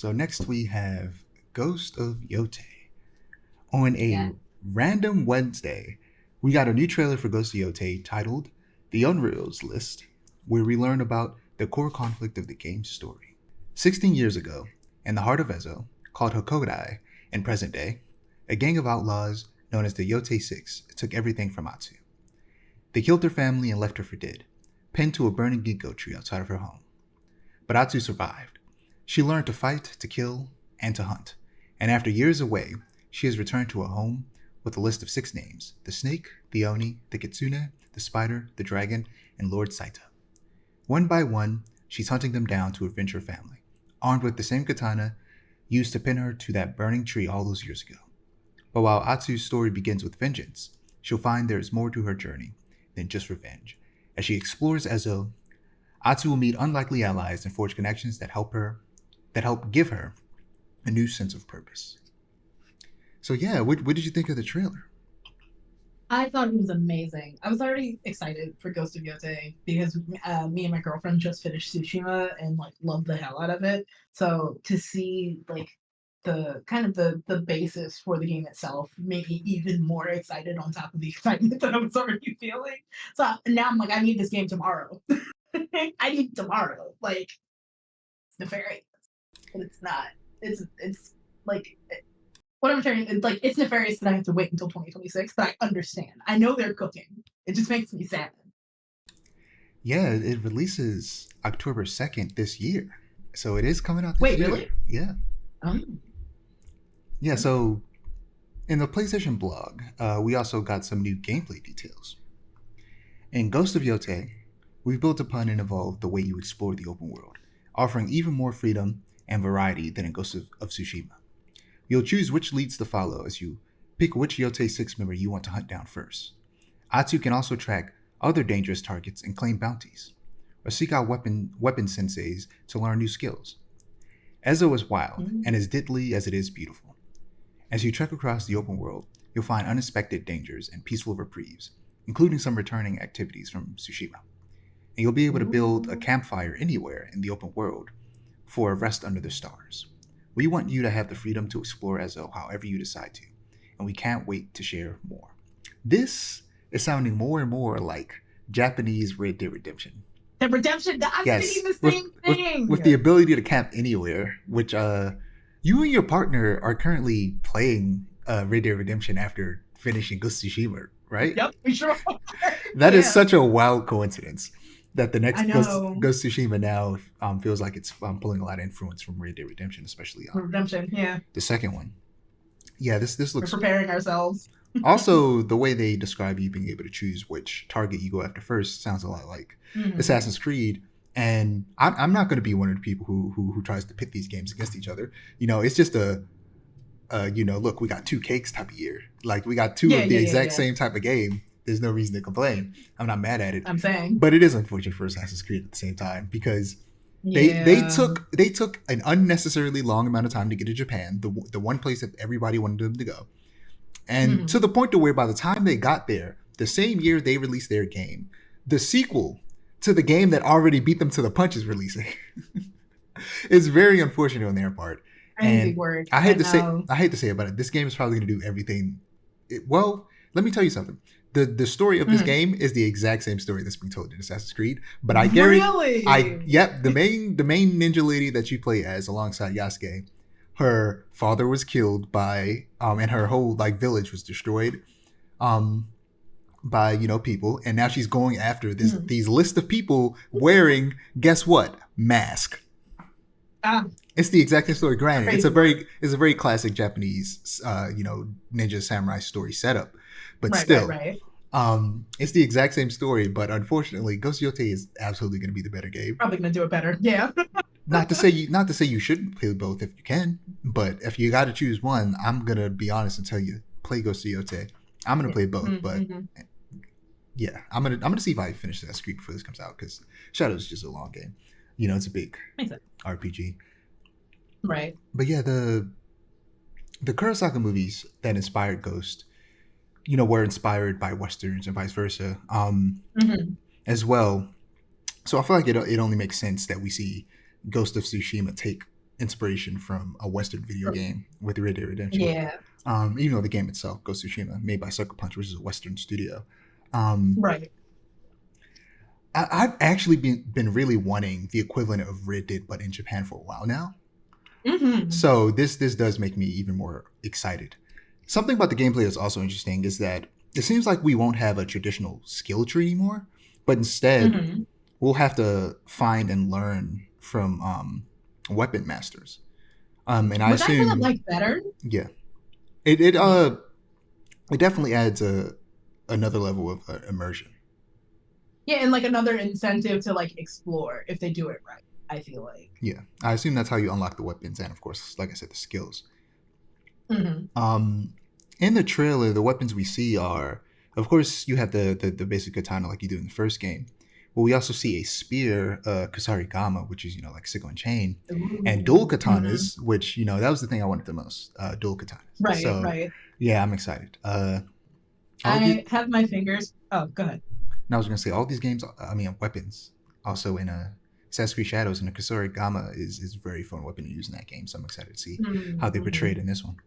So next we have Ghost of Yotei. On a Yeah. random Wednesday, we got a new trailer for Ghost of Yotei titled The Unreal's List, where we learn about the core conflict of the game's story. 16 years ago, in the heart of Ezo, called Hokodai in present day, a gang of outlaws known as the Yotei Six took everything from Atsu. They killed her family and left her for dead, pinned to a burning ginkgo tree outside of her home. But Atsu survived. She learned to fight, to kill, and to hunt, and after years away, she has returned to a home with a list of 6 names: the snake, the oni, the kitsune, the spider, the dragon, and Lord Saita. One by one, she's hunting them down to avenge her family, armed with the same katana used to pin her to that burning tree all those years ago. But while Atsu's story begins with vengeance, she'll find there is more to her journey than just revenge. As she explores Ezo, Atsu will meet unlikely allies and forge connections that help give her a new sense of purpose. So yeah, what did you think of the trailer? I thought it was amazing. I was already excited for Ghost of Yotei because me and my girlfriend just finished Tsushima and loved the hell out of it. So to see the basis for the game itself made me even more excited on top of the excitement that I was already feeling. So now I'm like, I need this game tomorrow. I need tomorrow. It's nefarious, but it's not. It's like. What I'm saying is, it's nefarious that I have to wait until 2026, but I understand. I know they're cooking. It just makes me sad. Yeah, it releases October 2nd this year. So it is coming out this year. Wait, really? Yeah. Yeah, so in the PlayStation blog, we also got some new gameplay details. In Ghost of Yotei, we've built upon and evolved the way you explore the open world, offering even more freedom and variety than in Ghost of Tsushima. You'll choose which leads to follow as you pick which Yotei 6 member you want to hunt down first. Atsu can also track other dangerous targets and claim bounties, or seek out weapon senseis to learn new skills. Ezo is wild and as deadly as it is beautiful. As you trek across the open world, you'll find unexpected dangers and peaceful reprieves, including some returning activities from Tsushima. And you'll be able to build a campfire anywhere in the open world for a rest under the stars. We want you to have the freedom to explore Ezo however you decide to, and we can't wait to share more. This is sounding more and more like Japanese Red Dead Redemption. The Redemption, I'm thinking the same thing! With the ability to camp anywhere, which you and your partner are currently playing Red Dead Redemption after finishing Ghost of Tsushima, right? Yep, we sure are. That is such a wild coincidence. That the next Ghost of Tsushima now feels like it's pulling a lot of influence from Red Dead Redemption, especially Redemption, yeah. The second one. Yeah, this looks. We're preparing ourselves. Also, the way they describe you being able to choose which target you go after first sounds a lot like Assassin's Creed. And I'm not going to be one of the people who tries to pit these games against each other. It's just look, we got 2 cakes type of year. Like we got 2 of the exact same type of game. There's no reason to complain. I'm not mad at it. I'm saying, but it is unfortunate for Assassin's Creed at the same time because they took an unnecessarily long amount of time to get to Japan, the one place that everybody wanted them to go, and to the point to where by the time they got there, the same year they released their game, the sequel to the game that already beat them to the punch is releasing. It's very unfortunate on their part. And I hate to say it, but this game is probably going to do everything. Well, let me tell you something. The story of this game is the exact same story that's being told in Assassin's Creed, but I guarantee, the main ninja lady that you play as alongside Yasuke, her father was killed by and her whole village was destroyed by people, and now she's going after these list of people wearing, guess what, mask. It's the exact same story. Granted, it's a very classic Japanese ninja samurai story setup. But still, it's the exact same story. But unfortunately, Ghost of Yotei is absolutely going to be the better game. Probably going to do it better. Yeah. not to say you shouldn't play both if you can, but if you got to choose one, I'm gonna be honest and tell you, play Ghost of Yotei. I'm gonna play both, but yeah, I'm gonna see if I finish that Creed before this comes out because Shadow's just a long game. It's a big RPG. Right. But yeah, the Kurosawa movies that inspired Ghost, were inspired by Westerns and vice versa, as well. So I feel like it only makes sense that we see Ghost of Tsushima take inspiration from a Western video game with Red Dead Redemption. Yeah. Even though the game itself, Ghost of Tsushima, made by Sucker Punch, which is a Western studio. Um, Right. I've actually been really wanting the equivalent of Red Dead, but in Japan for a while now. Mm-hmm. So this does make me even more excited. Something about the gameplay that's also interesting is that it seems like we won't have a traditional skill tree anymore, but instead Mm-hmm. we'll have to find and learn from weapon masters. And I Which I kind of assume, like better. yeah, it definitely adds another level of immersion. Yeah, and like another incentive to like explore if they do it right, I feel like. Yeah, I assume that's how you unlock the weapons and, of course, like I said, the skills. Mm-hmm. In the trailer, the weapons we see are, of course, you have the basic katana like you do in the first game. But we also see a spear, Kusarigama, which is, like sickle and chain, and dual katanas, which, that was the thing I wanted the most, dual katanas. Right, So, right. yeah, I'm excited. I have my fingers. Oh, go ahead. And I was going to say, all these games, weapons, also in Assassin's Creed Shadows, and the Kusarigama is a very fun weapon to use in that game. So I'm excited to see how they portray it in this one.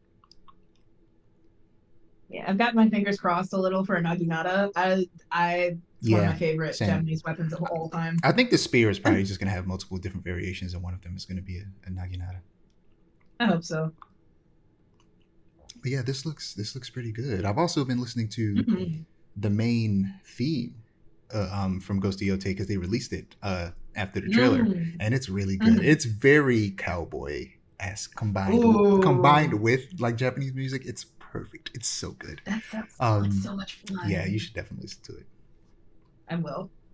Yeah, I've got my fingers crossed a little for a Naginata. It's one of my favorite Japanese weapons of all time. I think the spear is probably just going to have multiple different variations, and one of them is going to be a Naginata. I hope so. But yeah, this looks pretty good. I've also been listening to the main theme from Ghost of Yotei because they released it after the trailer, and it's really good. It's very cowboy-esque combined with like Japanese music. It's perfect. It's so good. That sounds so much fun. Yeah, you should definitely listen to it. I will.